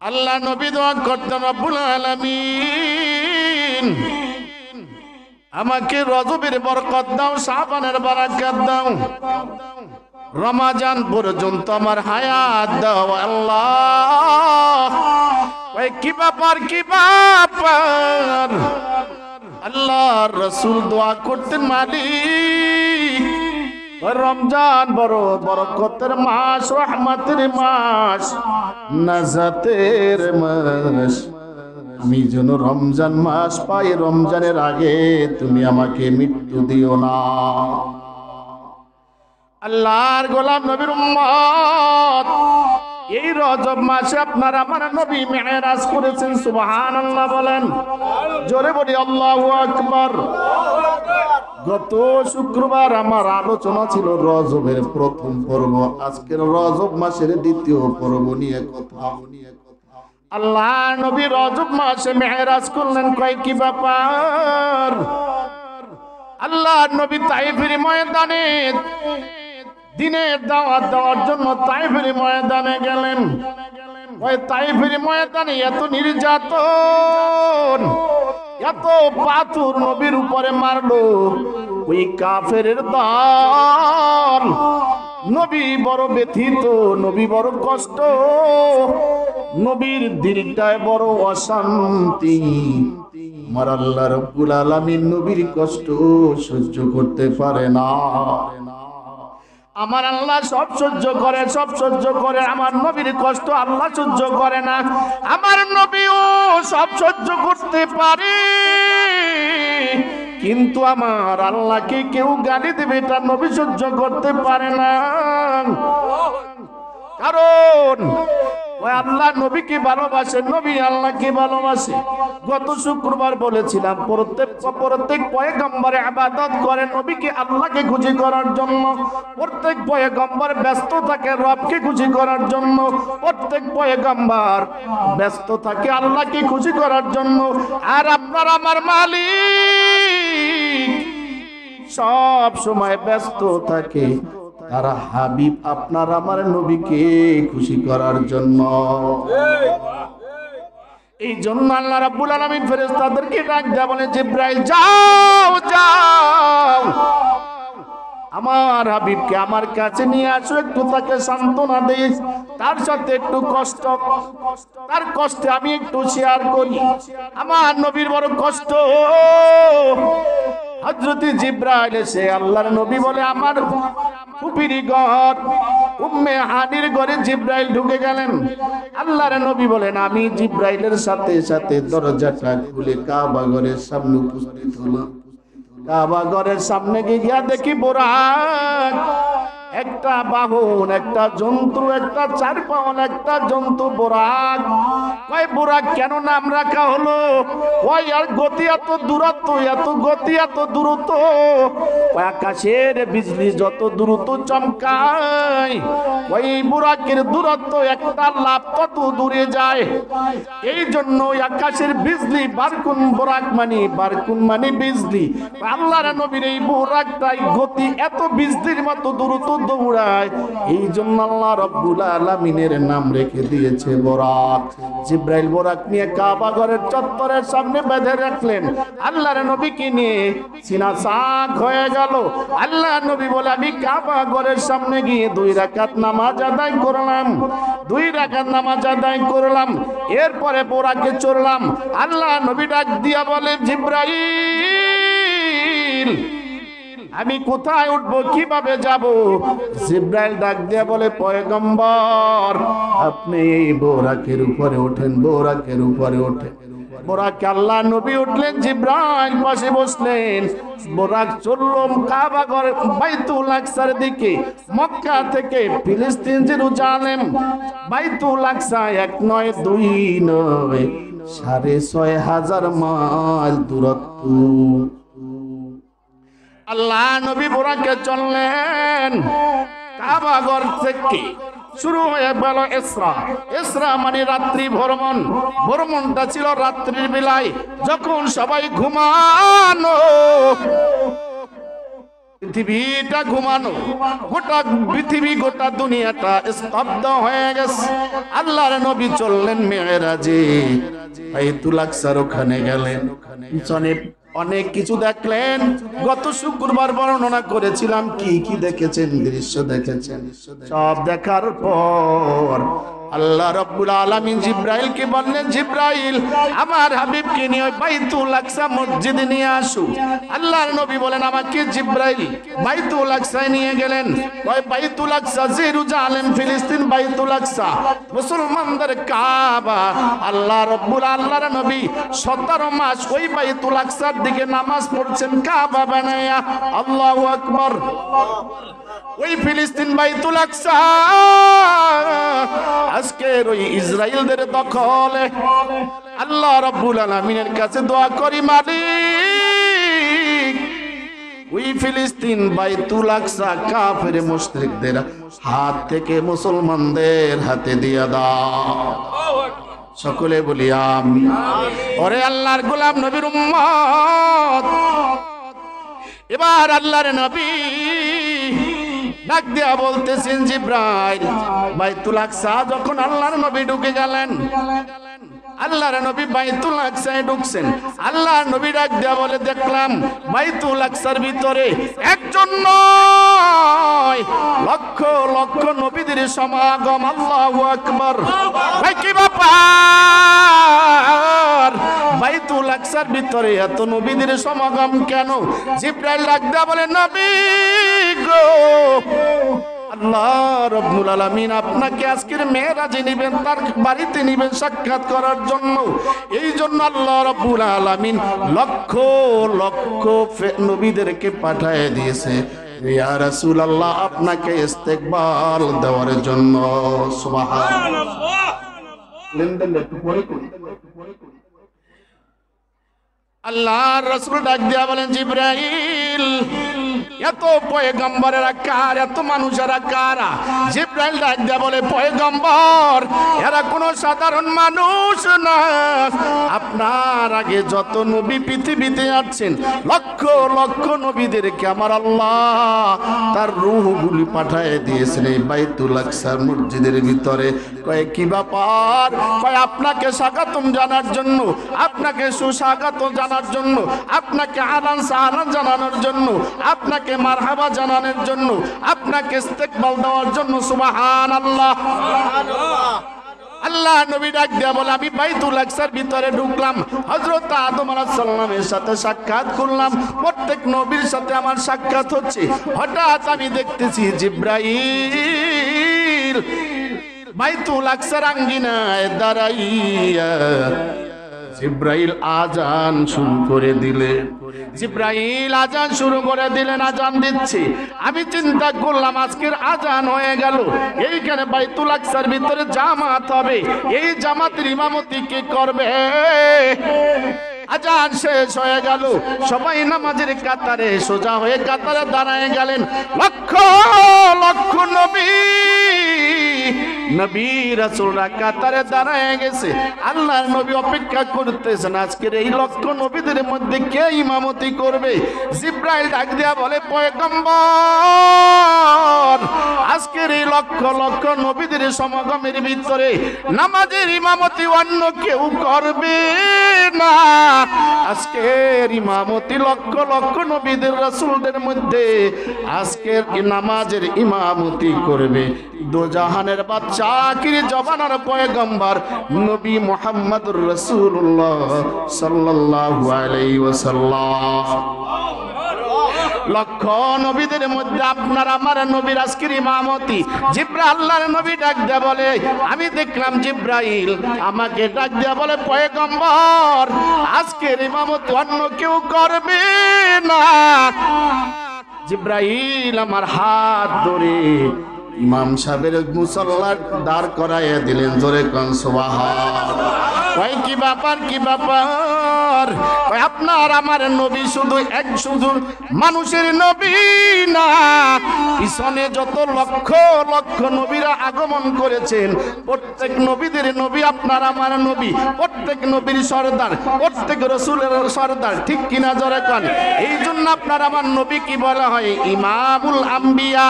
আল্লাহ নবী দোয়া করতেন, রব্বুল আলামিন আমাকে রজবের বরকত দাও, শাবানের বারাকাত দাও, রমাজান পর্যন্ত আমার হায়াত দাও আল্লাহ। কি ব্যাপার কি ব্যাপার? আল্লাহর রাসূল দোয়া করতেন, মালিক রমজান বড় বরকতের মাস, রহমতের মাস, নাজাতের মাস, আমি যেন রমজান মাস পাই, রমজানের আগে তুমি আমাকে মৃত্যু দিও না। আল্লাহর গোলাম নবীর উম্মত, এই রজব মাসে আপনার আমার নবী মেরাজ করেছেন, সুবহানাল্লাহ বলেন, জোরে বলি আল্লাহু আকবার। গত শুক্রবার আমার আলোচনা ছিল রজবের প্রথম পর্ব, আজকের রজব মাসের দ্বিতীয় পর্ব নিয়ে কথা। আল্লাহ নবী রজব মাসে মেরাজ করলেন, কয় কি ব্যাপার? আল্লাহ নবী তাইফের ময়দানে দিনের দাওয়াত দেওয়ার জন্য তাইফের ময়দানে গেলেন। ওই তাইফের ময়দানে এত নির্যাতন, এত পাথর নবীর উপরে মারলো ওই কাফেরের দল। নবী বড় ব্যথিত, নবী বড় কষ্ট, নবীর দিলটায় বড় অশান্তি। আমার আল্লাহ রাব্বুল আলামিন নবীর কষ্ট সহ্য করতে পারে না। আমার আল্লাহ সব সহ্য করে, সব সহ্য করে, আমার নবীর কষ্ট আল্লাহ সহ্য করে না। আমার নবীও সব সহ্য করতে পারে, কিন্তু আমার আল্লাহকে কেউ গালি দেবে এটা নবী সহ্য করতে পারে না। কারণ ওই আল্লাহ নবীকে ভালোবাসে, নবী আল্লাহকে ভালোবাসে। গত শুক্রবার বলেছিলাম, প্রত্যেক পয়গম্বরে ইবাদত করে নবীকে আল্লাহকে খুশি করার জন্য। প্রত্যেক পয়গম্বর ব্যস্ত থাকে রবকে খুশি করার জন্য। প্রত্যেক পয়গম্বর ব্যস্ত থাকে আল্লাহকে খুশি করার জন্য। আর আপনার আমার মালিক সব সময় ব্যস্ত থাকে তারা হাবিব আপনার আমার নবীকে খুশি করার জন্য। এই জন্য আল্লাহ রাব্বুল আলামিন ফেরেশতাদেরকে ডাক দেয়া বলে, জিবরাইল যাও যাও আমার হাবিবকে আমার কাছে নিয়ে আসো, একটু তাকে সান্ত্বনা দেই, তার সাথে একটু কষ্ট, তার কষ্টে আমি একটু শেয়ার করি। আমার নবীর বড় কষ্ট। হযরত জিবরাইল এসে আল্লাহর নবী বলে, আমার ফুপির ঘর উম্মে হানির ঘরে জিবরাইল ঢুকে গেলেন। আল্লাহর নবী বলেন, আমি জিবরাইলের সাথে সাথে দরজাটা খুলে কাবা ঘরের সামনে উপস্থিত হলাম। কাবা ঘরের সামনে গিয়া দেখি বোরাক, একটা বাহন, একটা জন্তু, একটা চার পাওন একটা জন্তু বোরাক। কয় বোরাক কেন নাম রাখা হলো? ওই আর গতি এত দূরত্ব, এত গতি এত দ্রুত, আকাশের বিজলি যত দ্রুত চমকায়, ওই বোরাকের দূরত্ব একটা লাভ তত দূরে যায়। এই জন্য আকাশের বিজলি বারকুন, বোরাক মানে বিজলি। আল্লাহর নবীর এই বোরাকটাই গতি এত বিজলির মতো দ্রুত দৌড়ায়, এই জন্য আল্লাহ রাব্বুল আলামিনের নাম রেখে দিয়েছে বোরাক। জিবরাইল বোরাক নিয়ে কাবা ঘরের চত্বরের সামনে বেঁধে রাখলেন। আল্লাহর নবীকে নিয়ে সিনা সাক হয়ে গেল। আল্লাহর নবী বলে, আমি কাবা ঘরের সামনে গিয়ে 2 রাকাত নামাজ আদায় করলাম, 2 রাকাত নামাজ আদায় করলাম। এরপরে বোরাকে চড়লাম। আল্লাহ নবী ডাক দিয়া বলে, জিবরাইল আমি কোথায় উঠবো, কিভাবে যাব? জিবরাইল ডাক দিয়া বলে, পয়গম্বর আপনি এই বোরাকের উপরে ওঠেন, বোরাকের উপরে ওঠেন। বোরাকে আল্লাহ নবী উঠলেন, জিবরাইল পাশে বসলেন। বোরাক চলল কাবা ঘর বাইতুল আকসার দিকে। মক্কা থেকে ফিলিস্তিন জেরুজালেম বাইতুল আকসা 1 নয় 2 নয় 6,500 মাইল দূরত্ব। আল্লাহ নবী বোরাকে চললেন। কাবা ঘর থেকে শুরু হয়ে গেল ইসরা। ইসরা মানে রাত্রি ভ্রমণ। ভ্রমণটা ছিল রাত্রির বেলায়, যখন সবাই ঘুমানো, পৃথিবীটা ঘুমানো, গোটা পৃথিবী গোটা দুনিয়াটা স্তব্ধ হয়ে গেছে। আল্লাহর নবী চললেন মেরাজে, বাইতুল আকসার ওখানে গেলেন, পিছনে অনেক কিছু দেখলেন। গত শুক্রবার বর্ণনা করেছিলাম কি কি দেখেছেন, দৃশ্য দেখেছেন। সব দেখার পর আল্লাহ রাব্বুল আলামিন জিব্রাইলকে বললেন, জিব্রাইল আমার হাবিবকে নিয়ে ওই বাইতুল আকসা মসজিদে নিয়ে আসো। আল্লাহর নবী বলেন, আমাকে জিব্রাইল বাইতুল আকসায় নিয়ে গেলেন। ওই বাইতুল আকসা জেরুজালেম ফিলিস্তিন, বাইতুল আকসা মুসলমানদের কাবা। আল্লাহর নবী 17 মাস ওই বাইতুল আকসার দিকে নামাজ পড়ছেন কাবা বানায়া। আল্লাহু আকবার। ওই ফিলিস্তিন বাইতুল আকসা আজকের ওই ইসরায়েলদের দখলে। আল্লাহ রাব্বুল আলামিনের কাছে দোয়া করি, মালিক ওই ফিলিস্তিন বাইতুল আকসা কাফের মুশরিকদের হাত থেকে মুসলমানদের হাতে দিয়ে দাও। সকলে বলি আমিন। ওরে আল্লাহর গোলাম নবীর উম্মত, এবার আল্লাহর নবী ডাক দিয়া বলতেছেন, জিব্রাইল বাইতুল আকসা যখন আল্লাহর নবী ঢুকে গেলেন, আল্লাহর নবী বাইতুল আকসায় ঢুকছেন। আল্লাহর নবী ডাক দিয়া বলে, দেখলাম বাইতুল আকসার ভিতরে একজন নয়, লক্ষ লক্ষ নবীদের সমাগম। আল্লাহু আকবার। ভাই কি ব্যাপার, বাইতুল আকসার ভিতরে এত নবীদের সমাগম কেন? জিব্রাইল ডাক দিয়া বলে, নবী গো, আল্লাহ রাব্বুল আলামিন আপনাকে আজকের মেরাজে নেবেন, তার বাড়িতে নেবেন সাক্ষাৎ করার জন্য। এই জন্য আল্লাহ রাব্বুল আলামিন লক্ষ লক্ষ নবীদেরকে পাঠিয়ে দিয়েছে ইয়া রাসূলুল্লাহ আপনাকে ইস্তেকবাল দেওয়ার জন্য। সুবহানাল্লাহ। লেনদেন একটু পরে করি। আল্লাহর রাসূল ডাক দিয়া বলেন, জিব্রাইল এত পয়গম্বরেরা কার, এত মানুষেরা কারা? জিব্রাইল ডাক দিয়া বলে, পয়গম্বর এরা কোন সাধারণ মানুষ না। আপনার আগে যত নবী পৃথিবীতে আসছেন, লক্ষ লক্ষ নবীদেরকে আমার আল্লাহ তার রূহগুলি পাঠিয়ে দিয়েছেন এই বাইতুল আকসার মসজিদের ভিতরে। কয় কি ব্যাপার? কয় আপনাকে স্বাগতম জানার জন্য, আপনাকে সুস্বাগত জানার জন্য, আপনাকে আলান সালাম জানানোর জন্য, আপনাকে মারহাবা জানানোর জন্য, আপনাকে ইস্তেকবাল দেওয়ার জন্য। সুবহানাল্লাহ। আল্লাহ নবী ডাক দিয়া বলে, আমি বাইতুল আকসার ভিতরে ঢুকলাম, হযরত আদম আলাইহিস সালামের সাথে সাক্ষাৎ করলাম, প্রত্যেক নবীর সাথে আমার সাক্ষাৎ হচ্ছে। হঠাৎ আমি দেখতেছি জিব্রাইল বাইতুল আকসার আঙ্গিনায় দাঁড়াইয়া জিব্রাইল আজান শুরু করে দিলেন। জিব্রাইল আজান শুরু করে দিলেন, আজান দিচ্ছে। আমি চিন্তা করলাম আজকের আজান হয়ে গেল, এইখানে বাইতুল আকসার ভিতরে জামাত হবে, এই জামাতের ইমামতি কে করবে? আজান শেষ হয়ে গেল, সবাই নামাজের কাতারে সোজা হয়ে কাতারে দাঁড়ায় গেলেন। লক্ষ লক্ষ নবী নবী রাসূলরা কাতারে দাঁড়ায় গেছে। আল্লাহর নবী অপেক্ষা করতেছেন আজকের এই লক্ষ নবীদের মধ্যে কে ইমামতি করবে। জিব্রাইল ডাক দিয়া বলে, পয়গম্বর আজকের এই লক্ষ লক্ষ নবীদের সমাগমের ভিতরে নামাজের ইমামতি অন্য কেউ করবে না। আজকের ইমামতি লক্ষ লক্ষ নবীদের রাসূলদের মধ্যে আজকের নামাজের ইমামতি করবে দোজাহানের বাদশা আখিরি জমানার পয়গম্বর নবী মুহাম্মদুর রাসূলুল্লাহ সাল্লাল্লাহু আলাইহি ওয়াসাল্লাম। লক্ষ নবীদের মধ্যে আপনার আমার নবীর আজকের ইমামতি। জিব্রাইল আল্লাহর নবী ডাক দেয়া বলে, আমি দেখলাম জিব্রাইল আমাকে ডাক দেয়া বলে, পয়গম্বর আজকের ইমামতি অন্য কেউ করবে না। জিব্রাইল আমার হাত ধরে ইমাম সাহেবের মুসল্লার দাঁড় করাইয়া দিলেন। জোরে কোন সুবহানাল্লাহ। কয় কি ব্যাপার, কি ব্যাপার? পয়গম্বর, আপনার আমার নবী শুধু মানুষের নবী না, পিছনে যত লক্ষ লক্ষ নবীরা আগমন করেছেন, প্রত্যেক নবীদের নবী আপনার আমার নবী, প্রত্যেক নবীর সরদার, প্রত্যেক রাসূলের সরদার, ঠিক কিনা জোরে কোন? এই জন্য আপনার আমার নবী কি বলা হয়? ইমামুল আম্বিয়া,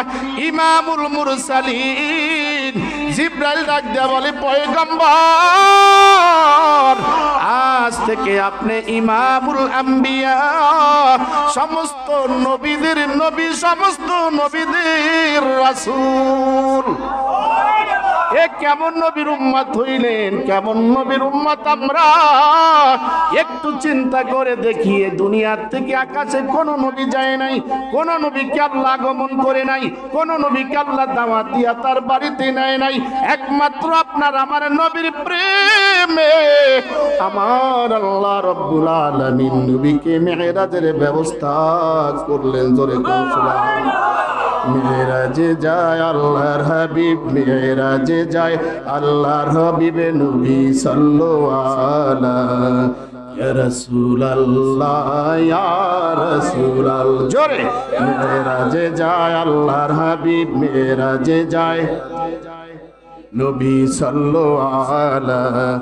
ইমামুল মুরসালিন। জিবরাইল ডাক দেয়া বলে, পয়গম্বর আজ থেকে আপনি ইমামুল আম্বিয়া, সমস্ত নবীদের নবী, সমস্ত নবীদের রাসূল। এ কেমন নবীর উম্মত হইলেন, কেমন নবীর উম্মত আমরা? একটু চিন্তা করে দেখি, দুনিয়ার থেকে আকাশে কোন নবী যায় নাই, কোন নবীকে আল্লাহ আগমন করে নাই, কোন নবীকে আল্লাহ দাওয়াত দিয়া তার বাড়িতে নেয় নাই। একমাত্র আপনার আমার নবীর প্রেমে আমার আল্লাহ রব্বুল আলামিন নবীকে মেরাজের ব্যবস্থা করলেন। জোরে কোন সুবহানাল্লাহ। মেরাজে যায় আল্লাহর হাবিব, মেরাজে যায় আল্লাহর হাবিবে নবী সাল্লাল্লাহু আলাইহি ইয়া রাসূলুল্লাহ, ইয়া রাসূলুল্লাহ। জোরে মেরাজে যায় আল্লাহর হাবিব, মেরাজে যায় নবী সাল্লাল্লাহু আলাইহি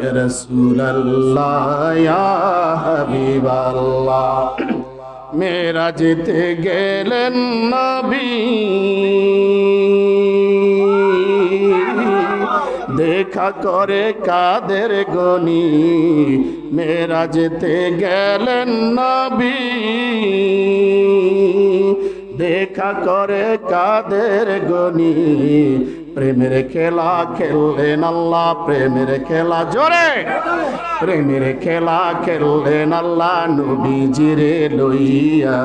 ইয়া রাসূলুল্লাহ, ইয়া হাবিবাল্লাহ। মেরাজেতে গেলেন নবী, দেখা করে কাদের গনি। মেরাজেতে গেলেন নবী, দেখা করে কাদের গনি। প্রেমের খেলা খেললেন আল্লাহ, প্রেমের খেলা। জোরে প্রেমের খেলা খেললেন আল্লাহ নবীজিরে লইয়া।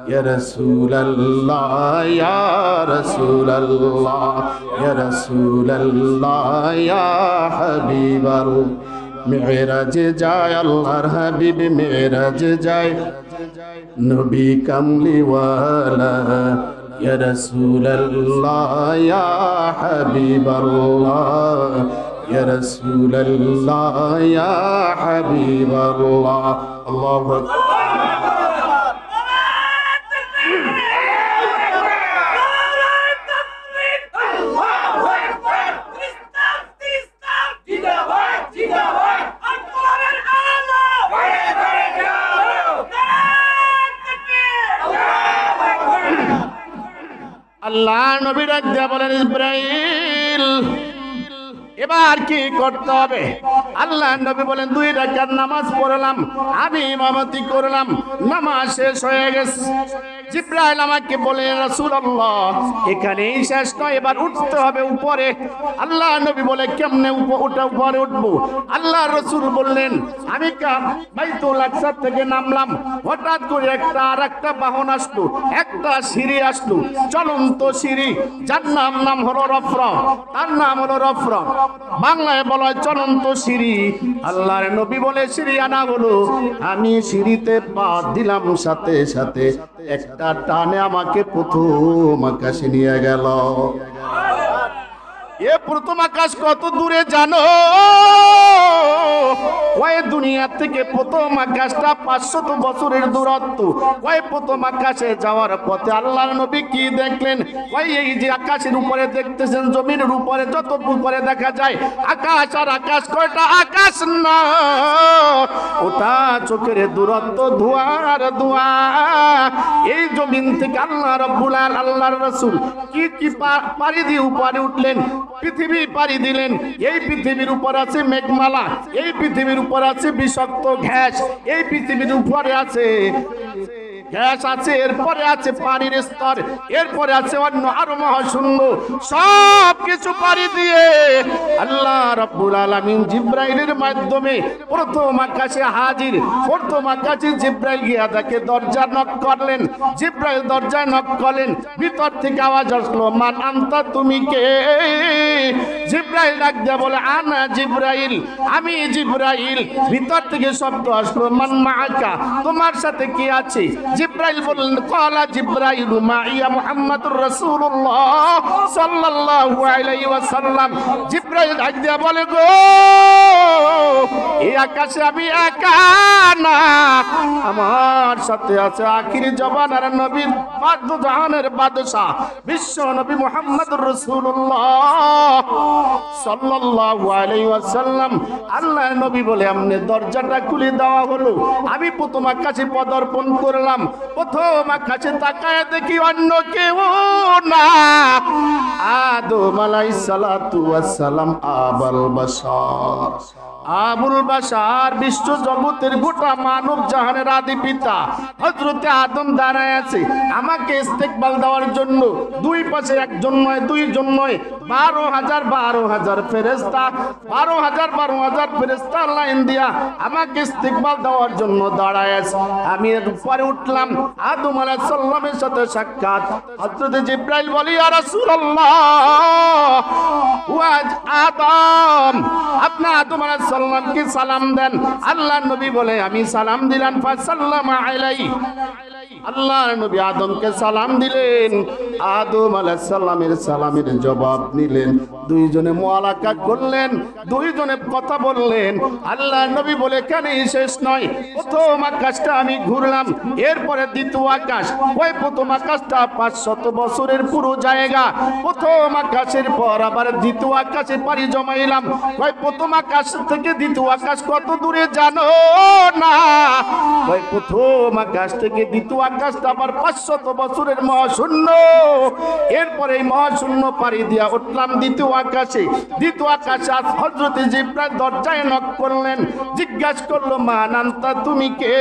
ইয়া রাসূলুল্লাহ, ইয়া রাসূলুল্লাহ, ইয়া রাসূলুল্লাহ, ইয়া হাবিবাল্লাহ। মেরাজে যায় আল্লাহর হাবিব, মেরাজে যায় নবী কামলিওয়ালা। ইয়া রাসূলুল্লাহ, ইয়া হাবিবাল্লাহ, ইয়া রাসূলুল্লাহ, ইয়া হাবিবাল্লাহ। আল্লাহু আকবার। আল্লাহ নবী ডাক দিয়া বলেন, ইব্রাহিম এবার কি করতে হবে? আল্লাহ নবী বলেন, 2 রাকাত নামাজ পড়লাম, আমি ইমামতি করলাম, নামাজ শেষ হয়ে গেছে। জিবরাইল আমাকে বলে, রাসূলুল্লাহ এখানেই শেষ নয়, এবার উঠতে হবে উপরে। আল্লাহ নবী বলে, কেমনে উপরে উঠবো? আল্লাহ রাসূল বললেন, আমি বাইতুল আকসা থেকে নামলাম, হঠাৎ করে আরেকটা বাহন আসলো, একটা সিঁড়ি আসলো, চলন্ত সিঁড়ি, যার নাম হলো রফরা, তার নাম হলো রফরা, বাংলায় বলা হয় চলন্ত সিঁড়ি। আল্লাহর নবী বলে, সিঁড়ি আনা হলো, আমি সিঁড়িতে পা দিলাম, সাথে সাথে একটা টানে আমাকে প্রথম আকাশে নিয়ে গেল। এ প্রথম আকাশ কত দূরে জানো? ওই দুনিয়া থেকে প্রথম আকাশটা 500 বছরের দূরত্ব। ওই প্রথম আকাশে যাওয়ার পথে আল্লাহর নবী কি দেখলেন? ওই এই যে আকাশের উপরে দেখতেছেন, জমিনের উপরে যত উপরে দেখা যায় আকাশ, আর আকাশ কয়টা? আকাশ না, ওটা চোখের দূরত্ব, ধোঁয়া আর ধোঁয়া। এই জমিন থেকে আল্লাহ রাব্বুল আলামিন, আল্লাহর রাসূল কি পাড়ি দিয়ে উপরে উঠলেন, পৃথিবী পাড়ি দিলেন। এই পৃথিবীর উপর আছে মেঘমালা, এই পৃথিবীর উপর আছে বিষাক্ত গ্যাস, এই পৃথিবীর উপরে আছে গ্যাস আছে, এরপরে আছে পানির স্তর, এরপরে আছে অন্য আরো মহাশূন্য। সব কিছু পাড়ি দিয়ে আল্লাহ রাব্বুল আলামিন জিবরাইলের মাধ্যমে প্রথম আকাশে হাজির। প্রথম আকাশে জিবরাইল গিয়া তাকে দরজা নক করলেন। জিবরাইল দরজায় নক করলেন, ভিতর থেকে আওয়াজ আসলো, মান আনতা, তুমি কে? জিবরাইল ডাক দিয়া বলে, আনা জিবরাইল, আমি জিবরাইল। ভিতর থেকে শব্দ আসলো, মান মাআকা, তোমার সাথে কি আছে? জিবরাইল বললেন, ক্বালা জিবরাইলু মাইয়া মুহাম্মাদুর রাসূলুল্লাহ সাল্লাল্লাহু আলাইহি ওয়াসাল্লাম। জিবরাইল ডাক দিয়া বলে, গো এই আকাশে আমি একা না, আমার সাথে আছে আখির জমানার নবী জাহানের বাদশা বিশ্ব নবী মুহাম্মদুর রাসূলুল্লাহ সাল্লাল্লাহু আলাইহি ওয়াসাল্লাম। আল্লাহর নবী বলে আমনে দরজাটা খুলে দেওয়া হলো, আমি প্রথম আকাশে পদার্পণ করলাম। প্রথম আকাশে তাকায় দেখি অন্য কেউ না, আদম আলাইহিস সালাতু ওয়াস সালাম আবুল বাশার। আবুল বাশার বিশ্ব জগতের গোটা মানব জাহানের আদি পিতা হযরতে আদম দাঁড়ায় আছে আমাকে ইস্তেকবাল দেওয়ার জন্য। দুই পাশে একজন নয়, দুইজন নয়, 12,000 ফেরেশতা, 12,000 ফেরেশতা লাইন দিয়া আমাকে ইস্তেকবাল দেওয়ার জন্য দাঁড়ায় আছে। আমি এর উপরে উঠলাম, আদম আলাইহিস সালামের সাথে সাক্ষাৎ। হযরতে জিবরাইল বলে, ইয়া রাসূলুল্লাহ, ওয়া আদম, আপনি আদম আলাইহিস সালামকে সালাম দেন। আল্লাহর নবী বলে, আমি সালাম দিলাম। ফাসাল্লামা আলাইহি, আল্লাহর নবী আদমকে সালাম দিলেন। আদম আলাইহিস সালামের সালামের জবাব নিলেন, দুইজনে মুআলাকাত করলেন, দুইজনে কথা বললেন। আল্লাহর নবী বলে, কেনই শেষ নয়, প্রথম আকাশটা আমি ঘুরলাম, এরপরে দ্বিতীয় আকাশ। ওই প্রথম আকাশটা 500 বছরের পুরো জায়গা। প্রথম আকাশের পর আবার দ্বিতীয় আকাশে পাড়ি জমাইলাম। ওই প্রথম আকাশ থেকে দ্বিতীয় আকাশ কত দূরে জানো না? ওই প্রথম আকাশ থেকে দ্বিতীয় আকাশটা আবার 500 বছরের মহাশূন্য। এরপরে এই মহাশূন্য পাড়ি দিয়া উঠলাম দ্বিতীয় আকাশে। দ্বিতীয় আকাশে হযরত জিবরাইল দরজায় নক করলেন, জিজ্ঞাসা করলো, মান আনতা, তুমি কে?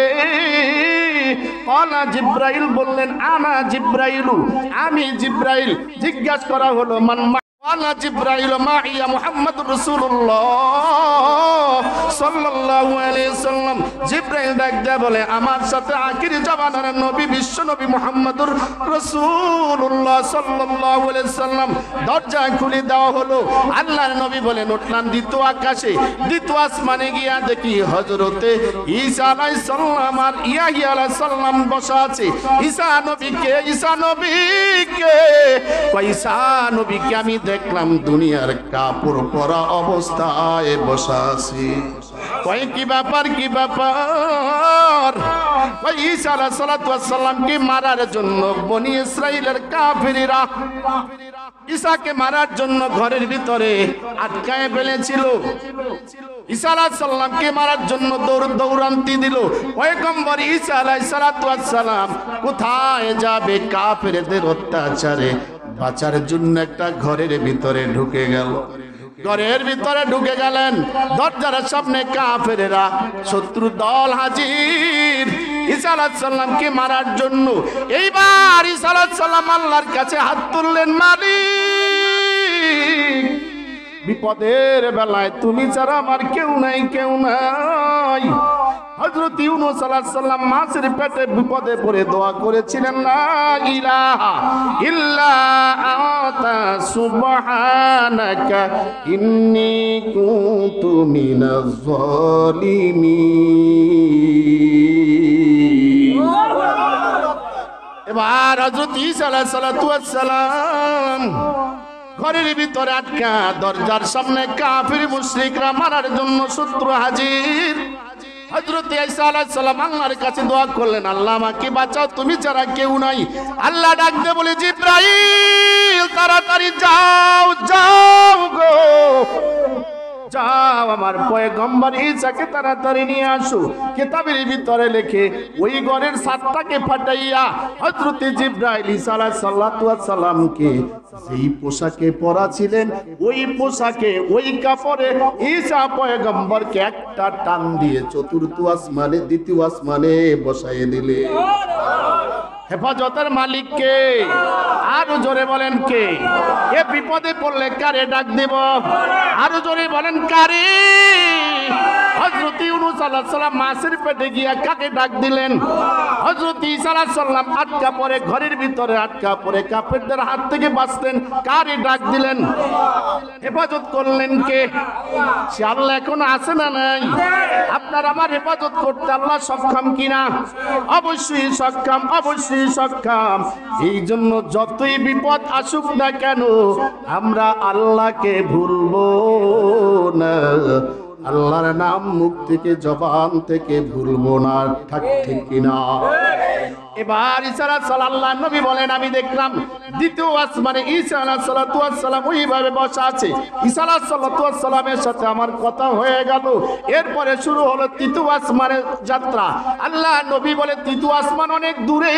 কালা জিবরাইল বললেন, আনা জিবরাইলু, আমি জিবরাইল। জিজ্ঞাসা করা হলো, মান ওয়ালা জিবরাইল মাইয়া মুহাম্মদুর রাসূলুল্লাহ সাল্লাল্লাহু আলাইহি ওয়াসাল্লাম। জিবরাইল ডাক দেয়া বলে, আমার সাথে আখির জামানার নবী বিশ্ব নবী মুহাম্মদুর রাসূলুল্লাহ সাল্লাল্লাহু আলাইহি ওয়াসাল্লাম। দরজা খুলে দেওয়া হলো। আল্লাহর নবী বলেন, উঠলাম দ্বিতীয় আকাশে। দ্বিতীয় আসমানে গিয়া দেখি হযরতে ঈসা আলাইহিস সালাম আর ইয়াহইয়া আলাইহিস সালাম বসা আছে। ঈসা নবীকে, ঈসা নবীকে, ঈসা নবীকে আমি দেখলাম দুনিয়ার কাপড় পরা অবস্থায় বসা আছি। কয় কি ব্যাপার, কি ব্যাপার? কয় ঈসা আলাইহিস সালাতু ওয়াস সালামকে মারার জন্য বনি ইসরাইলের কাফিররা ঈসাকে মারার জন্য ঘরের ভিতরে আটকায় ফেলেছিল। ঈসা আলাইহিস সালামকে মারার জন্য দৌড়ান্তি দিল। পয়গম্বর ঈসা আলাইহিস সালাতু ওয়াস সালাম কোথায় যাবে? কাফিরদের অত্যাচারে বাঁচার জন্য একটা ঘরের ভিতরে ঢুকে গেল। ঘরের ভিতরে ঢুকে গেলেন, দরজার সামনে কাফেরেরা শত্রু দল হাজির ঈসা আলাইহিস সালামকে মারার জন্য। এইবার ঈসা আলাইহিস সালাম আল্লাহর কাছে হাত তুললেন, মালিক, বিপদের বেলায় তুমি ছাড়া আমার কেউ নাই, কেউ নাই। হযরত ইউনূস আলাইহিস সালাম মাছের পেটে বিপদে পড়ে দোয়া করেছিলেন, লা ইলাহা ইল্লা আনতা সুবহানাকা ইন্নী কুনতু মিনাজ জালিমিন। এবার হযরত ঈসা আলাইহিস সালাম ঘরের ভিতরে আটকা, দরজার সামনে কাফির মুশরিকরা মারার জন্য শত্রু হাজির। হযরত ঈসা আলাইহিস সালাম আল্লাহর কাছে দোয়া করলেন, আল্লাহ আমাকে বাঁচাও, তুমি ছাড়া কেউ নাই। আল্লাহ ডাক দিয়ে বলে, জিবরাইল তাড়াতাড়ি যাও, যাও গো, যাও আমার পয়গম্বর ঈসাকে তাড়াতাড়ি নিয়ে আসো। কিতাবের ভিতরে লেখে, ওই ঘরের ছাদটাকে ফাটাইয়া হযরত জিবরাইল ঈসা আলাইহিস সালামকে যেই পোশাকে পরা ছিলেন, ওই পোশাকে, ওই কাপড়ে ঈসা পয়গম্বরকে একটা টান দিয়ে চতুর্থ আসমানে, দ্বিতীয় আসমানে বসাইয়ে দিলে। হেফাজতের মালিক কে? আরো জোরে বলেন কে? এ বিপদে পড়লে কারে ডাক দেব? আরো জোরে বলেন কারে? হযরত ইউনূস আলাইহিস সালাম মাছের পেটে গিয়া কাকে ডাক দিলেন? হযরত ঈসা আলাইহিস সালাম আটকা পড়ে, ঘরের ভিতরে আটকা পড়ে কাফেরদের হাত থেকে বাঁচতেন, কারে ডাক দিলেন? হেফাজত করলেন কে? সে আল্লাহ এখন আছে না নাই? আপনার আমার হেফাজত করতে আল্লাহ সক্ষম কিনা? অবশ্যই সক্ষম, অবশ্যই সক্ষম। এই জন্য যতই বিপদ আসুক না কেন আমরা আল্লাহকে ভুলবো না। আল্লাহর নাম মুখ থেকে জবান থেকে ভুলবো না, ঠিক কিনা? এবার ঈসা আলাইহিস সালাম আল্লাহর নবী বলেন আমি দেখলাম দ্বিতীয় আসমানে ঈসা আলাইহিস সালাম ওইভাবে বসা আছে। ঈসা আলাইহিস সালামের সাথে আমার কথা হয়ে গেল। এরপরে শুরু হলো তৃতীয় আসমানের যাত্রা। আল্লাহর নবী বলে তৃতীয় আসমান অনেক দূরে,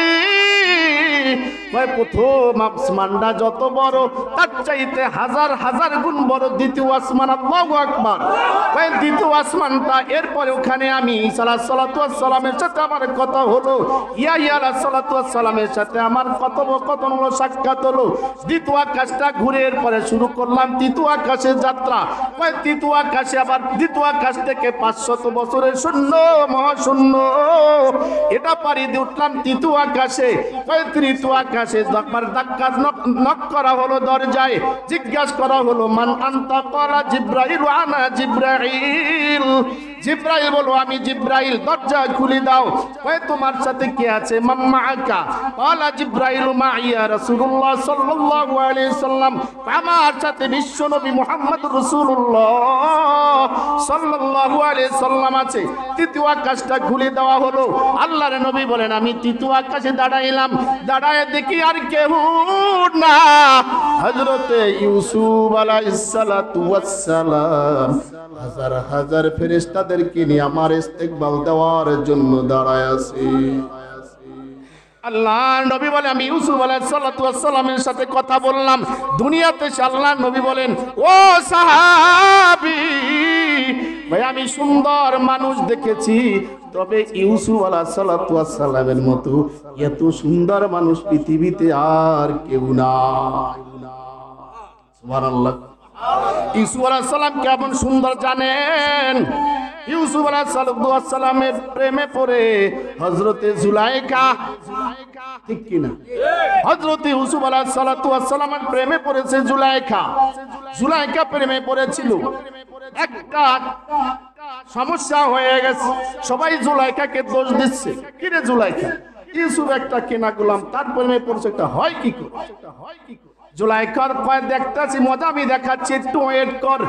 প্রথম আসমানটা যত বড় তার চাইতে হাজার হাজার গুণ বড় দ্বিতীয় আসমান। আল্লাহু আকবার। দ্বিতীয় আসমানটা, এরপরে ওখানে আমি ঈসা আলাইহিস সালামের সাথে আমার কথা হলো, ইয়াহইয়া আলাইহিস সালামের সাথে আমার কথোপকথন হলো, সাক্ষাৎ হলো। দ্বিতীয় আকাশটা ঘুরে এরপরে শুরু করলাম তৃতীয় আকাশের যাত্রা। তৃতীয় আকাশে আবার দ্বিতীয় আকাশ থেকে 500 বছরের শূন্য মহাশূন্য, এটা পাড়ি দিয়ে উঠলাম তৃতীয় আকাশে। তৃতীয় আকাশে নক করা হলো দরজায়, জিজ্ঞাসা করা হলো মান আনতা? ক্বালা জিবরাইল আনা জিবরাইল। জিবরাইল বলো আমি জিবরাইল। দরজা খুলে দাও। তোমার সাথে কে আছে? মাম্মাআকা। ক্বালা জিবরাইল মাইয়া রাসূলুল্লাহ সাল্লাল্লাহু আলাইহি সাল্লাম। আমার সাথে বিশ্ব নবী মুহাম্মদ রাসূলুল্লাহ সাল্লাল্লাহু আলাইহি সাল্লাম আছে। তৃতীয় আকাশটা খুলে দেওয়া হলো। আল্লাহর নবী বলেন আমি তৃতীয় আকাশে দাঁড়াইলাম, দাঁড়ায় দেখি আর কেউ না, হযরতে ইউসুফ আলাইহিস সালাতু ওয়াস সালাম হাজার হাজার ফেরেশতাদেরকে নিয়ে আমার ইস্তেকবাল দেওয়ার জন্য দাঁড়ায় আছে। আল্লাহর নবী বলে আমি ইউসুফ আলাইহিস সালামের সাথে কথা বললাম দুনিয়াতে। আল্লাহর নবী বলেন ও সাহাবী ভাই, আমি সুন্দর মানুষ দেখেছি, তবে ইউসুফ আলাইহিস সালামের মতো এত সুন্দর মানুষ পৃথিবীতে আর কেউ নাই। সুবহানাল্লাহ। ইউসুফ আলাইহিস সালাম কেমন সুন্দর জানেন? ইউসুফ আলাইহিস সালামের প্রেমে পড়ে হযরতে জুলাইখা, ঠিক কি না? হযরতে ইউসুফ আলাইহিস সালামের প্রেমে পড়েছে জুলাইখা। জুলাইখা প্রেমে পড়েছিল, একটা সমস্যা হয়ে গেছে। সবাই জুলাইখাকে দোষ দিচ্ছে, কি রে জুলাইখা, ইউসুফ একটা কেনা গোলাম, তার প্রেমে পড়ছে, একটা হয় কি করে? জুলাইখার কয় দেখতাছি মজা, আমি দেখাচ্ছি, একটু ওয়েট কর।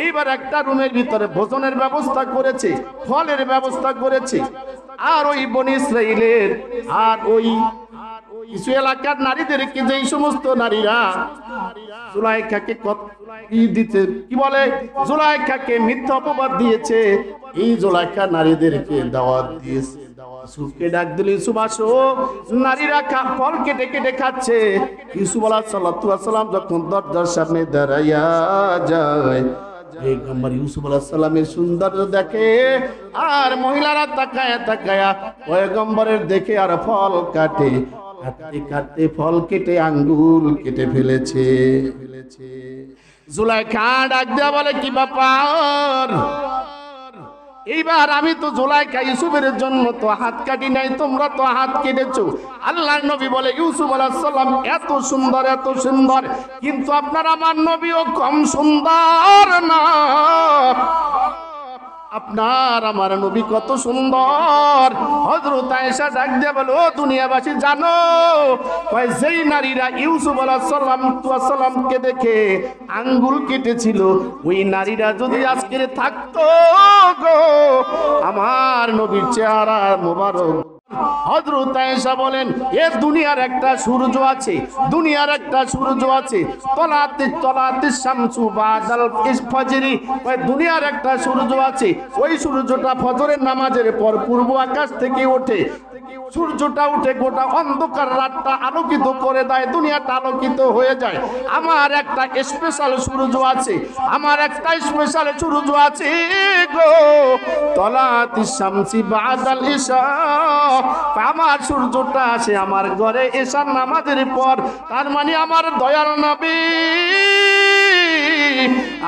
এইবার একটা রুমের ভিতরে ভোজনের ব্যবস্থা করেছে, ফলের ব্যবস্থা করেছে। আর ওই বনি ইসরাইলের আর ওই কিছু এলাকার নারীদেরকে, যেই সমস্ত নারীরা জুলাইখাকে দিতে কি বলে, জুলাইখাকে মিথ্যা অপবাদ দিয়েছে, এই জুলাইখা নারীদেরকে দাওয়াত দিয়েছে। ইউসুফকে ডাক দিল, ইউসুফ আসো। নারীরা ফল কেটে কেটে খাচ্ছে। ইউসুফ আলাইহিস সালাম যখন দরজার সামনে দাঁড়াইয়া যায়, পয়গম্বর ইউসুফ আলাইহিস সালামের সৌন্দর্য দেখে, আর মহিলারা তাকায়া তাকায়া পয়গম্বরের দেখে আর ফল কাটে, কাটতে কাটতে ফল কেটে আঙ্গুল কেটে ফেলেছে। জুলাইখা ডাক দেয়া বলে কি ব্যাপার? এইবার আমি তো জুলাইখা ইউসুফের জন্য তো হাত কাটি নাই, তোমরা তো হাত কেটেছো। আল্লাহর নবী বলে ইউসুফ আলাইহিস সালাম এত সুন্দর, এত সুন্দর, কিন্তু আপনার আমার নবীও কম সুন্দর না। আপনার আমার নবী কত সুন্দর। হযরত আয়েশা ডাক দিয়ে বলে ও দুনিয়াবাসী জানো, যেই নারীরা ইউসুফ আলাইহিস সালামকে দেখে আঙ্গুল কেটেছিল, ওই নারীরা যদি আজকে থাকতো গো, আমার নবীর চেহারা মোবারক। হযরত আয়েশা বলেন এ দুনিয়ার একটা সূর্য আছে, দুনিয়ার একটা সূর্য আছে, তলাতে শামসু বাদাল ফজরি, ওই দুনিয়ার একটা সূর্য আছে, ওই সূর্যটা ফজরের নামাজের পর পূর্ব আকাশ থেকে ওঠে। সূর্যটা উঠে গোটা অন্ধকার রাতটা আলোকিত করে দেয়, দুনিয়াটা আলোকিত হয়ে যায়। আমার একটা স্পেশাল সূর্য আছে, আমার একটা স্পেশাল সূর্য আছে গো, তলাতি শামসি বাদাল ইশা। আমার সূর্যটা আসে আমার ঘরে এশার নামাজের পর। তার মানে আমার দয়াল নবী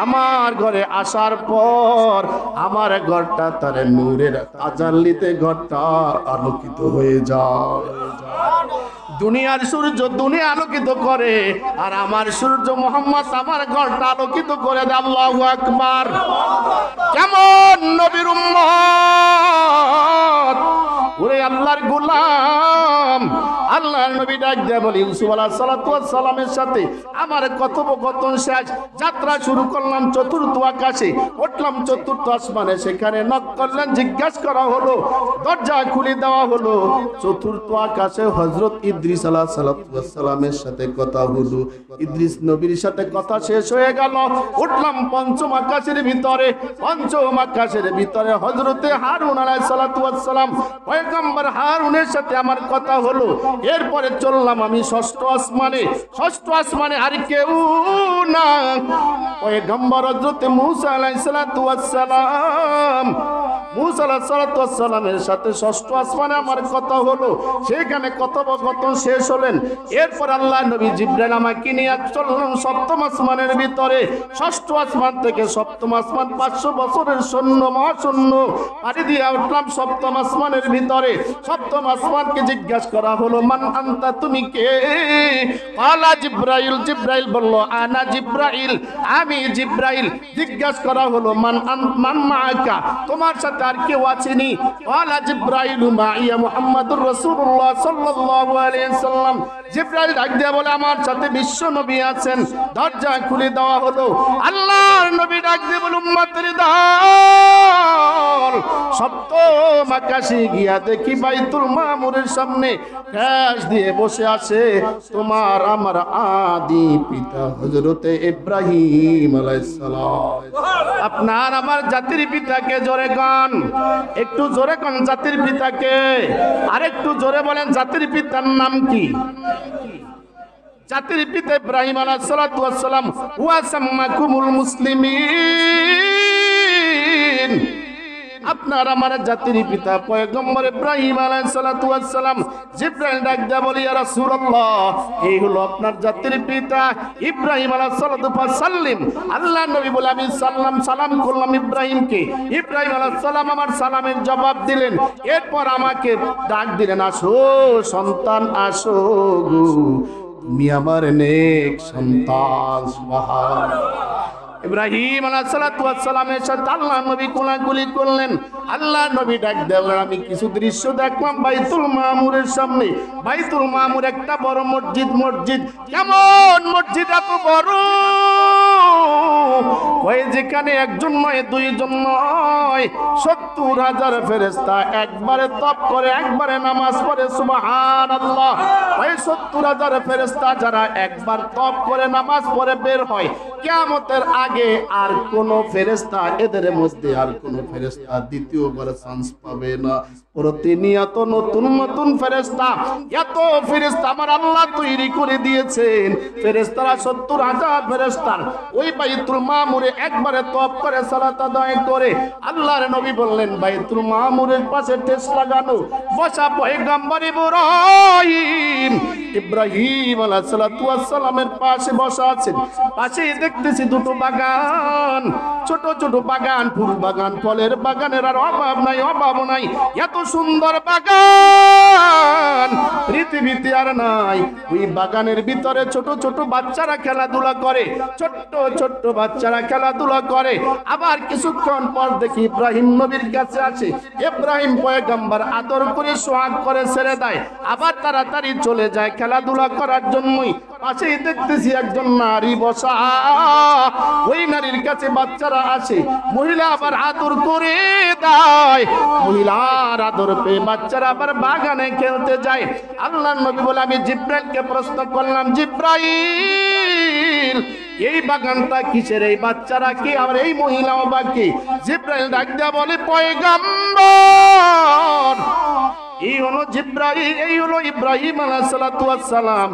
আমার ঘরে আসার পর আমার ঘরটা তার নূরের তাজাল্লিতে ঘরটা আলোকিত হয়ে যায়। দুনিয়ার সূর্য দুনিয়া আলোকিত করে, আর আমার সূর্য মুহাম্মদ আমার ঘরটা আলোকিত করে দেয়। আল্লাহু আকবার। কেমন নবীর উম্মত, ওরে আল্লাহর গোলাম, আল্লাহর নবী ডাক দেয়া বলে ইউসুফ আলাইহিস সালাতু ওয়াস সালামের সাথে আমার কথোপকথন শেষ। যাত্রা শুরু করলাম চতুর্থ আকাশে, উঠলাম চতুর্থ আসমানে, সেখানে নক করলেন, জিজ্ঞাসা করা হলো, দরজা খুলে দেওয়া হলো। চতুর্থ আকাশে হযরত ইদ্রিস আলাইহিস সালাতু ওয়াস সালামের সাথে কথা হলো। ইদ্রিস নবীর সাথে কথা শেষ হয়ে গেল। উঠলাম পঞ্চম আকাশের ভিতরে, পঞ্চম আকাশের ভিতরে হযরতে হারুন আলাইহিস সালাতু ওয়াস সালাম, পয়গম্বর হারুনের সাথে আমার কথা হলো। এরপরে চললাম আমি ষষ্ঠ আসমানে। ষষ্ঠ আসমানে আর কেউ না, পয়গম্বর হযরতে মূসা আলাইহিস সালাতু ওয়াস সালাম, মূসা আলাইহিস সালাতু ওয়াস সালামের সাথে ষষ্ঠ আসমানে আমার কথা হলো। সেখানে কথোপকথন শেষ হলেন। এরপর আল্লাহ নবী জিবরাইল আমাকে নিয়ে চললেন সপ্তম আসমানের ভিতরে। ষষ্ঠ আসমান থেকে সপ্তম আসমান 500 বছরের শূন্য মহাশূন্য পাড়ি দিয়ে উঠলাম সপ্তম আসমানের ভিতরে। সপ্তম আসমানকে জিজ্ঞাসা করা হলো, মান আনতা, তুমি কে? কালা জিবরাইল, জিবরাইল বলল, আনা জিবরাইল, আমি জিবরাইল। জিজ্ঞাসা করা হলো, মান মাআকা, তোমার সাথে আর কেউ আছেনি? কালা জিবরাইল মাইয়া মুহাম্মাদুর রাসূলুল্লাহ সাল্লাল্লাহু আলাইহি সাল্লাম। জিবরাইল ডাক দিয়ে বলে, আমার সাথে বিশ্ব নবী আছেন। দরজা খুলে দেওয়া হলো। আল্লাহর নবী ডাক দিয়ে বলে, উম্মতের দল, সপ্তম আকাশে গিয়া দেখি বাইতুল মামুরের সামনে ঠেস দিয়ে বসে আছে তোমার আমার আদি পিতা হযরতে ইব্রাহিম আলাইহিস সালাম। আপনার আমার জাতির পিতাকে জোরে গান, একটু জোরে গান জাতির পিতাকে, আর একটু জোরে বলেন জাতির পিতার নাম কি? জাতির পিতা ইব্রাহিম আলাইহিস সালাতু ওয়াস সালাম। ওয়া সাম্মাকুমুল মুসলিমিন, আপনার আমার জাতির পিতা পয়গম্বর ইব্রাহিম আলাইহিস সালাতু ওয়াস সালাম। জিবরাইল ডাক দেয়া বলি, ইয়া রাসূলুল্লাহ, এই হলো আপনার জাতির পিতা ইব্রাহিম আলাইহিস সালাতু ওয়াস সালাম। আল্লাহ নবী বলে, আমি সালাম করলাম ইব্রাহিমকে। ইব্রাহিম আলাইহিস সালাম আমার সালামের জবাব দিলেন। এরপর আমাকে ডাক দিলেন, আসো সন্তান, আসো গো, তুমি আমার নেক সন্তান। সুবহানাল্লাহ। ইব্রাহিম আলাইহিস সালাতু ওয়াস সালামের সাথে আল্লাহ নবী কোলাকুলি করলেন। আল্লাহ নবী ডাক দিলেন, আমি কিছু দৃশ্য দেখলাম বাইতুল মামুরের সামনে। বাইতুল মামুর একটা বড় মসজিদ। মসজিদ কেমন? মসজিদ এত বড়, ওই যেখানে একজন নয়, দুইজন নয়, 70,000 ফেরেশতা একবারে তপ করে, একবারে নামাজ পড়ে। সুবহানাল্লাহ। ওই 70,000 ফেরেশতা যারা একবার তপ করে নামাজ পড়ে বের হয়, কিয়ামতের আগে আর কোন ফেরেশতা, এদের মধ্যে আর কোন ফেরেশতা দ্বিতীয়বার চান্স পাবে না। প্রতিনিয়ত নতুন নতুন ফেরেশতা, এত ফেরেশতা আমার আল্লাহ তৈরি করে দিয়েছেন। ফেরেশতারা 70,000 ফেরেশতা ওই বাইতুল মামুরে একবারে তওয়াফ করে সালাত আদায় করে। আল্লাহর নবী বললেন, বাইতুল মামুরের পাশে ঠেস লাগানো বসা পয়গম্বর ইব্রাহিম, ইব্রাহিম আলাইহিস সালাতু ওয়াস সালামের পাশে বসা আছেন। পাশে দেখতেছি দুটো বাগান, ছোট ছোট বাগান, ফুল বাগান, ফলের বাগানের আর অভাব নাই, অভাব নাই। এত সুন্দর বাগান পৃথিবীতে আর নাই। ওই বাগানের ভিতরে ছোট ছোট বাচ্চারা খেলাধুলা করে, ছোট্ট ছোট্ট বাচ্চারা খেলাধুলা করে। আবার কিছুক্ষণ পর দেখি ইব্রাহিম নবীর কাছে আছে। ইব্রাহিম পয়গম্বর আদর করে সোহাগ করে ছেড়ে দেয়, আবার তাড়াতাড়ি চলে যায় খেলাধুলা করার জন্যই। পাশেই দেখতেছি একজন নারী বসা, ওই নারীর কাছে বাচ্চারা আসে, মহিলা আবার আদর করে দেয়। মহিলার আদর পেয়ে বাচ্চারা আবার বাগানে খেলতে যায়। আল্লাহর নবী বলে, আমি জিব্রাইলকে প্রশ্ন করলাম, জিব্রাইল এই বাগানটা কিসের, এই বাচ্চারা কি, আর এই মহিলাও বা কি? জিব্রাইল ডাক দেয়া বলে, পয়গম্বর এই হলো জিব্রাইল, এই হলো ইব্রাহিম আলাইহিস সালাতু ওয়াস সালাম,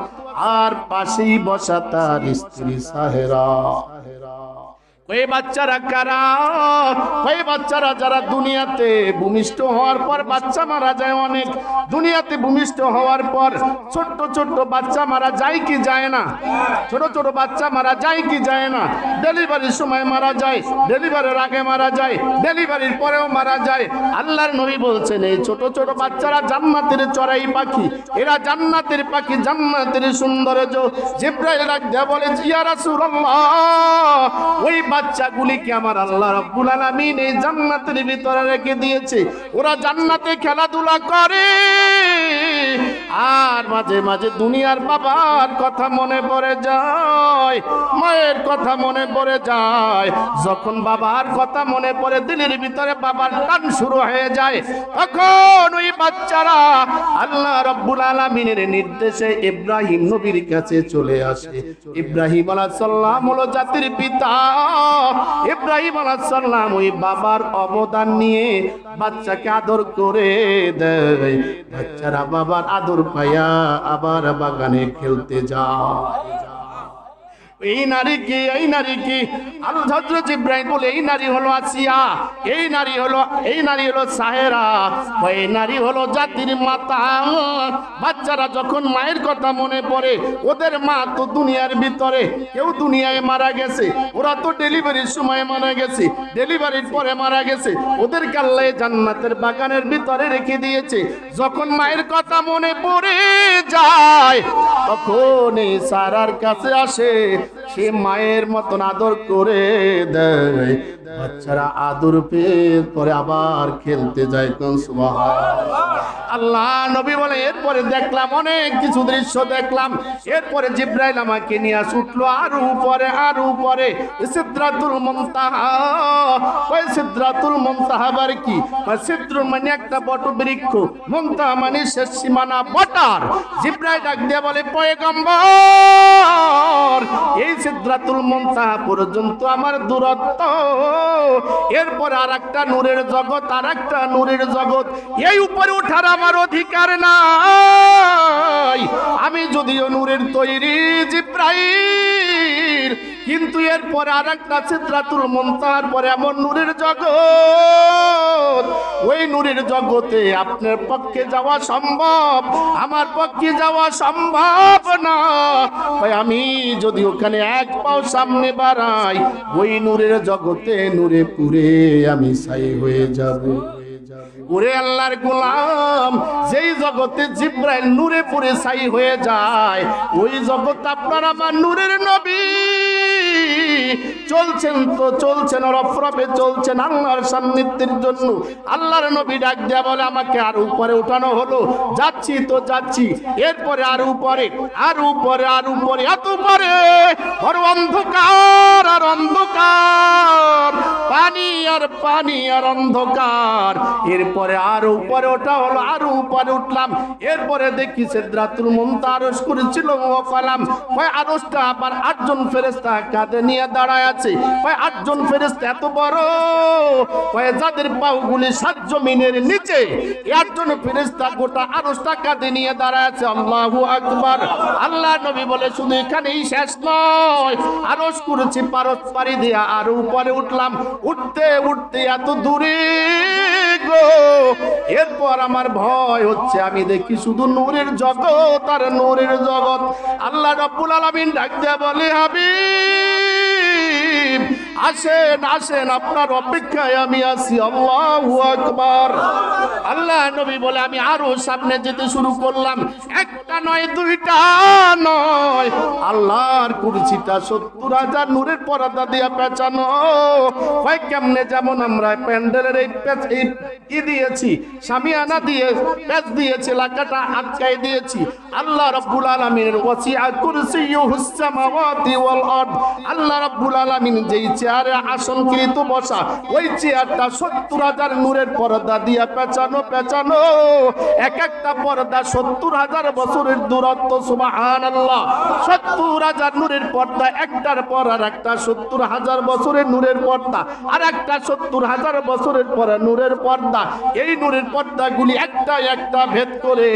আর পাশেই বসা তার স্ত্রী সাহেরা। ওই বাচ্চারা কারা? ওই বাচ্চারা যারা দুনিয়াতে ভূমিষ্ঠ হওয়ার পর বাচ্চা মারা যায় অনেক। দুনিয়াতে ভূমিষ্ঠ হওয়ার পর ছোট্ট ছোট্ট বাচ্চা মারা যায় কি যায় না? ছোট ছোট বাচ্চা মারা যায় কি যায় না? ডেলিভারির সময় মারা যায়, ডেলিভারির আগে মারা যায়, ডেলিভারির পরেও মারা যায়। আল্লাহর নবী বলছেন, এই ছোট ছোট বাচ্চারা জান্নাতের চড়াই পাখি, এরা জান্নাতের পাখি, জান্নাতের সৌন্দর্য। জিবরাইল ডাক দেয়া বলে, ইয়া রাসূলুল্লাহ, ওই বাচ্চাগুলিকে আমার আল্লাহ রাব্বুল আলামিন এই জান্নাতের ভিতরে রেখে দিয়েছে। ওরা জান্নাতে খেলাধুলা করে, আর মাঝে মাঝে দুনিয়ার বাবার কথা মনে পড়ে যায়, মায়ের কথা মনে পড়ে যায়। যখন বাবার কথা মনে পড়ে দিলের ভিতরে বাবার টান শুরু হয়ে যায়, তখন ওই বাচ্চারা আল্লাহ রাব্বুল আলামিনের নির্দেশে ইব্রাহিম নবীর কাছে চলে আসে। ইব্রাহিম আলাইহিস সালাম হলো জাতির পিতা। ইব্রাহিম আলাইহিস সালাম ওই বাবার অবদান নিয়ে বাচ্চাকে আদর করে দেয়। বাচ্চারা বাবার আদর পাইয়া আবার বাগানে খেলতে যায়। এই নারী কি হযরত ইব্রাহিম বলে এই নারী হলো আসিয়া, এই নারী হলো সাহেরা, এই নারী হলো জাতির মাতা। বাচ্চারা যখন মায়ের কথা মনে পড়ে, ওদের মা তো দুনিয়ার ভিতরে, কেউ দুনিয়ায় মারা গেছে, ওরা তো ডেলিভারির সময় মারা গেছে, ডেলিভারির পরে মারা গেছে, ওদেরকে আল্লাহ জান্নাতের বাগানের ভিতরে রেখে দিয়েছে। যখন মায়ের কথা মনে পড়ে যায়, তখন এই সারার কাছে আসে, সে মায়ের মতন আদর করে দেয়। বাচ্চারা আদর পেয়ে পরে আবার খেলতে যায়। কোন সুবহানাল্লাহ। আল্লাহ নবী বলে এরপরে দেখলাম অনেক কিছু দৃশ্য দেখলাম। এরপরে জিব্রাইল আমাকে নিয়ে ছুটলো আরো উপরে সিদরাতুল মুনতাহা। ওই সিদরাতুল মুনতাহা বার কি? সিদরুল মানে একটা বটবৃক্ষ, মুনতাহা মানে শেষ সীমানা, বটার। জিব্রাইল ডাক দিয়ে বলে পয়গম্বর, এই সিদরাতুল মুনতাহা পর্যন্ত আমার দূরত্ব। এরপর আরেকটা নূরের জগৎ, এই উপরে ওঠার আমার অধিকার নাই। আমি যদিও নূরের তৈরি জিব্রাইল, কিন্তু এরপরে আরেকটা সিদরাতুল মুনতাহার পরে এমন নূরের জগৎ, ওই নূরের জগতে আপনার পক্ষে যাওয়া সম্ভব, আমার পক্ষে যাওয়া সম্ভব না। তাই আমি যদি ওখানে এক পাও সামনে বাড়াই, ওই নূরের জগতে নূরে পুরে আমি ছাই হয়ে যাব। ওরে আল্লাহর গোলাম, যেই জগতে জিব্রাইল নূরে পুরে ছাই হয়ে যায়, ওই জগৎ আপনার আমার নূরের নবী চলছেন রফরফে চলছেন আল্লাহর সান্নিধ্যের জন্য। আল্লাহর নবী ডাক দেয়া বলে আমাকে আর উপরে উঠানো হলো, যাচ্ছি তো যাচ্ছি। এরপরে আর উপরে এত উপরে বড় অন্ধকার আর অন্ধকার, পানি আর অন্ধকার। এরপরে আর উপরে ওঠা হলো, আরো উপরে উঠলাম। এরপরে দেখি সিদরাতুল মুনতাহা আরশ করেছিল ওয়াকালাম। ওই আরশটা আবার 8 জন ফেরেশতা কাঁধে নিয়ে দাঁড়ায় আছে। ওই 8 জন ফেরেশতা এত বড়, ওই যাদের পাগুলি 7 জমিনের নিচে, 8 জন ফেরেশতা গোটা আরশটা কাঁধে নিয়ে দাঁড়ায় আছে। আল্লাহু আকবার। আল্লাহ নবী বলে শুধু এখানেই শেষ নয়, আরশ করেছি পারি দিয়া আরো উপরে উঠলাম। উঠতে এত দূরে গো, এরপর আমার ভয় হচ্ছে, আমি দেখি শুধু নূরের জগৎ আর নূরের জগৎ। আল্লাহ রাব্বুল আলামিন ডাক দেয়া বলে হাবিব আসেন, আপনার অপেক্ষায় আমি আছি। আল্লাহু আকবার। আল্লাহ নবী বলে আমি আরো সামনে যেতে শুরু করলাম। একটা নয়, দুইটা নয়, আল্লাহর কুরসিটা 70,000 নূরের পর্দা দিয়ে পেঁচানো। ভাই কেমনে? যেমন আমরা প্যান্ডেলের এই দিয়েছি, সামিয়ানা দিয়ে পেঁচ দিয়েছি, এলাকাটা আটকাই দিয়েছি। আল্লাহ রাব্বুল আলামিনের ওয়াসিআ কুরসিয়ুহুস সামাওয়াতি ওয়াল আরদ। আল্লাহ রাব্বুল আলামিন যেই চেয়ারে আসনকৃত বসা, ওই চেয়ারটা 70,000 নূরের পর্দা দিয়ে পেঁচানো। এক একটা পর্দা 70,000 বছরের দূরত্ব। সুবহানাল্লাহ। 70,000 নূরের পর্দা, একটার পর আর একটা 70,000 বছরের নূরের পর্দা, আর একটা 70,000 বছরের পর নূরের পর্দা। এই নূরের পর্দাগুলি একটা ভেদ করে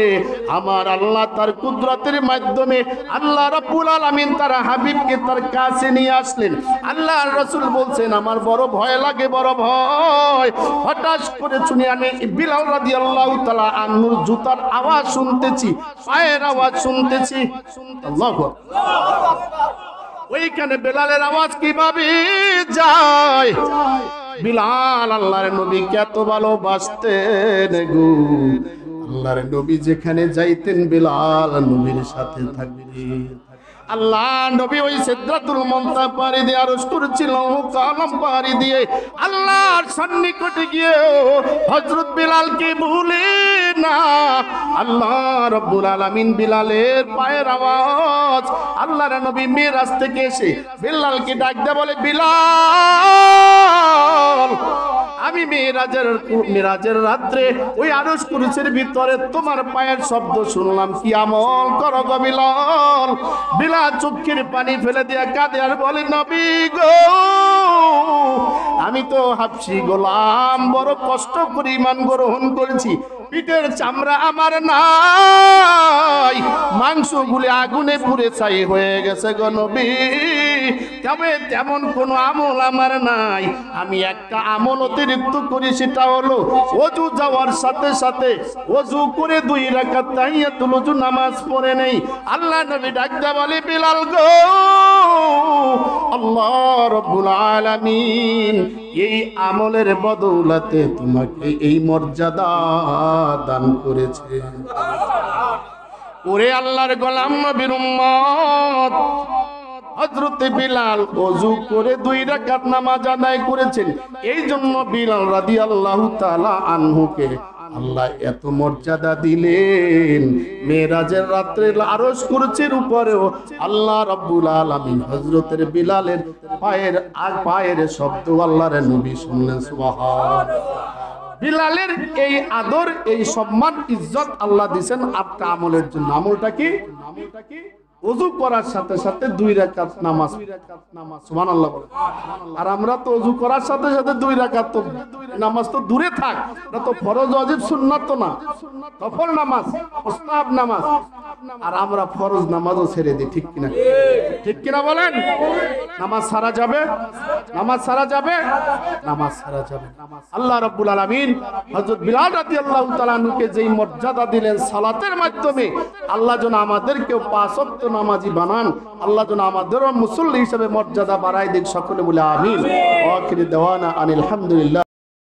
আমার আল্লাহ তার কুদরতের মাধ্যমে আল্লাহ রাব্বুল আলামিন তার হাবিবকে তার কাছে নিয়ে আসলেন। আল্লাহর রাসূল বলছেন আমার বড় ভয় লাগে, বড় ভয়। হঠাৎ করে শুনি আমি বিলাল রাদিয়াল্লাহু তাআলা আনহুর জুতার আওয়াজ শুনতেছি, পায়ের আওয়াজ শুনতেছি। আল্লাহু আকবার। ওইখানে বেলালের আওয়াজ কিভাবে যায়? বিলাল আল্লাহর নবীকে এত ভালোবাসতেন গো, আল্লাহর নবী যেখানে যাইতেন বিলাল নবীর সাথে থাকতেন। আল্লাহ নবী ওই সিদরাতুল মুনতাহা পারি দিয়ে আরশ করেছিল, কালাম পারি দিয়ে আল্লাহর সন্নিকটে গিয়ে হযরত বিলালকে ভুলে না। আল্লাহ রাব্বুল আলামিন বিলালের পায়ের আওয়াজ, আল্লাহর নবী মিরাজ থেকে এসে বিলালকে ডাক দিয়ে বলে, বিলাল, আমি মিরাজের রাত্রে ওই আরশ কুরসির ভিতরে তোমার পায়ের শব্দ শুনলাম, কি আমল করো গো বিলাল? বিলাল চোখের পানি ফেলে দিয়ে কাঁদে আর বলে, নবী গো, আমি তো হাবশী গোলাম, বড় কষ্ট করে ঈমান গ্রহণ করেছি, পিঠের চামড়া আমার নাই, মাংসগুলি আগুনে পুড়ে ছাই হয়ে গেছে গো নবী। তবে তেমন কোনো আমল আমার নাই, আমি একটা আমল অতিরিক্ত করি, সেটা হলো ওযু যাওয়ার সাথে সাথে ওযু করে 2 রাকাত তাহিয়াতুল ওযু নামাজ পড়ে নেই। আল্লাহ নবী ডাক দিয়ে বলে, বিলাল গো, আল্লাহ রাব্বুল আলামিন এই আমলের বদৌলতে তোমাকে এই মর্যাদা দান করেছে। ওরে আল্লাহর গোলাম নবীর উম্মত, হযরত বিলাল ওযু করে 2 রাকাত নামাজ আদায় করেছেন। এই জন্য বিলাল রাদিয়াল্লাহু তাআলা আনহুকে আল্লাহ এত মর্যাদা দিলেন, মেরাজের রাত্রে আরশ কুরসির উপরেও আল্লাহ রাব্বুল আলামিন হযরতের বিলালের পায়ের শব্দ আল্লাহর নবী শুনলেন। সুবহানাল্লাহ। বিলালের এই আদর, এই সম্মান, ইজ্জত আল্লাহ দিবেন আপনার আমলের জন্য। আমলটা কি? ওযু করার সাথে সাথে 2 রাকাত নামাজ। সুবহানাল্লাহ বলেন। আর আমরা তো ওযু করার সাথে সাথে 2 রাকাত তো নামাজ তো দূরে থাক, এটা তো ফরজ ওয়াজিব সুন্নাত তো না, নফল নামাজ, মুস্তাহাব নামাজ। আর আমরা ফরজ নামাজও ছেড়ে দিই, ঠিক কিনা? ঠিক কিনা বলেন? নামাজ ছাড়া যাবে? নামাজ ছাড়া যাবে? নামাজ ছাড়া যাবে। আল্লাহ রাব্বুল আলামিন হযরত বিলাল রাদিয়াল্লাহু তাআলা আনহুকে যেই মর্যাদা দিলেন সালাতের মাধ্যমে, আল্লাহ যেন আমাদেরকেও 5 ওয়াক্ত নামাজি বানান, আল্লাহ যেন আমাদেরও মুসল্লি হিসেবে মর্যাদা বাড়ায় দিক। সকলে বলে আমিন। ওয়া আখিরু দাওয়ানা আনিল হামদুলিল্লাহ।